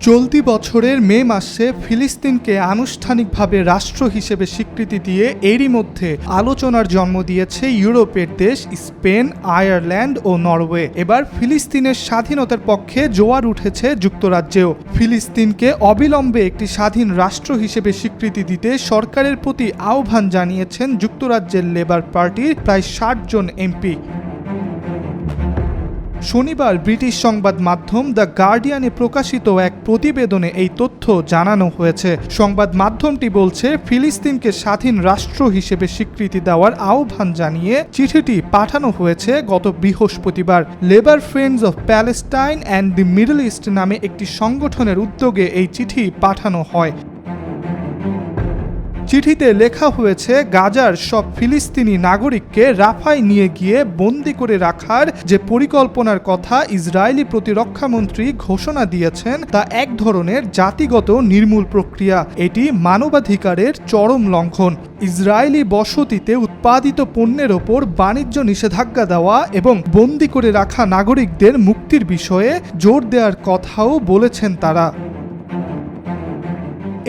চলতি বছরের মে মাসে ফিলিস্তিনকে আনুষ্ঠানিকভাবে রাষ্ট্র হিসেবে স্বীকৃতি দিয়ে এরই মধ্যে আলোচনার জন্ম দিয়েছে ইউরোপের দেশ স্পেন, আয়ারল্যান্ড ও নরওয়ে। এবার ফিলিস্তিনের স্বাধীনতার পক্ষে জোয়ার উঠেছে যুক্তরাজ্যেও। ফিলিস্তিনকে অবিলম্বে একটি স্বাধীন রাষ্ট্র হিসেবে স্বীকৃতি দিতে সরকারের প্রতি আহ্বান জানিয়েছেন যুক্তরাজ্যের লেবার পার্টির প্রায় ৬০ জন এমপি। শনিবার ব্রিটিশ সংবাদ মাধ্যম দ্য গার্ডিয়ানে প্রকাশিত এক প্রতিবেদনে এই তথ্য জানানো হয়েছে। সংবাদ মাধ্যমটি বলছে, ফিলিস্তিনকে স্বাধীন রাষ্ট্র হিসেবে স্বীকৃতি দেওয়ার আহ্বান জানিয়ে চিঠিটি পাঠানো হয়েছে গত বৃহস্পতিবার। Labour friends of Palestine and the middle east নামে একটি সংগঠনের উদ্যোগে এই চিঠি পাঠানো হয়। চিঠিতে লেখা হয়েছে, গাজার সব ফিলিস্তিনি নাগরিককে রাফায় নিয়ে গিয়ে বন্দি করে রাখার যে পরিকল্পনার কথা ইসরায়েলি প্রতিরক্ষামন্ত্রী ঘোষণা দিয়েছেন তা এক ধরনের জাতিগত নির্মূল প্রক্রিয়া। এটি মানবাধিকারের চরম লঙ্ঘন। ইসরায়েলি বসতিতে উৎপাদিত পণ্যের ওপর বাণিজ্য নিষেধাজ্ঞা দেওয়া এবং বন্দি করে রাখা নাগরিকদের মুক্তির বিষয়ে জোর দেওয়ার কথাও বলেছেন তারা।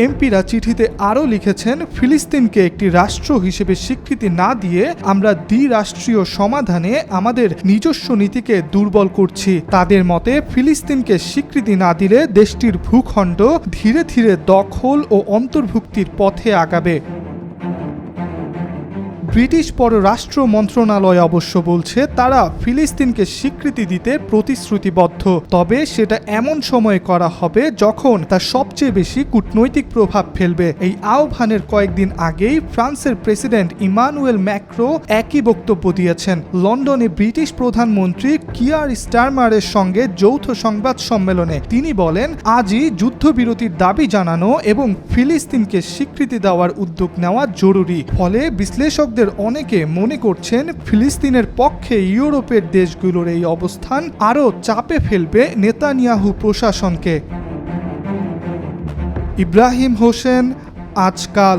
এমপিরা চিঠিতে আরও লিখেছেন, ফিলিস্তিনকে একটি রাষ্ট্র হিসেবে স্বীকৃতি না দিয়ে আমরা দ্বিরাষ্ট্রীয় সমাধানে আমাদের নিজস্ব নীতিকে দুর্বল করছি। তাদের মতে, ফিলিস্তিনকে স্বীকৃতি না দিলে দেশটির ভূখণ্ড ধীরে ধীরে দখল ও অন্তর্ভুক্তির পথে আগাবে। ব্রিটিশ পররাষ্ট্র মন্ত্রণালয় অবশ্য বলছে, তারা ফিলিস্তিনকে স্বীকৃতি দিতে প্রতিশ্রুতিবদ্ধ, তবে সেটা এমন সময়ে করা হবে যখন তা সবচেয়ে বেশি কূটনৈতিক প্রভাব ফেলবে। এই আহ্বানের কয়েকদিন আগেই ফ্রান্সের প্রেসিডেন্ট ইমানুয়েল ম্যাক্রো একই বক্তব্য দিয়েছেন। লন্ডনে ব্রিটিশ প্রধানমন্ত্রী কিয়ার স্টারমারের সঙ্গে যৌথ সংবাদ সম্মেলনে তিনি বলেন, আজই যুদ্ধবিরতির দাবি জানানো এবং ফিলিস্তিনকে স্বীকৃতি দেওয়ার উদ্যোগ নেওয়া জরুরি। ফলে বিশ্লেষকদের অনেকে মনে করছেন, ফিলিস্তিনের পক্ষে ইউরোপের দেশগুলোর এই অবস্থান আরও চাপে ফেলবে নেতানিয়াহু প্রশাসনকে। ইব্রাহিম হোসেন, আজকাল।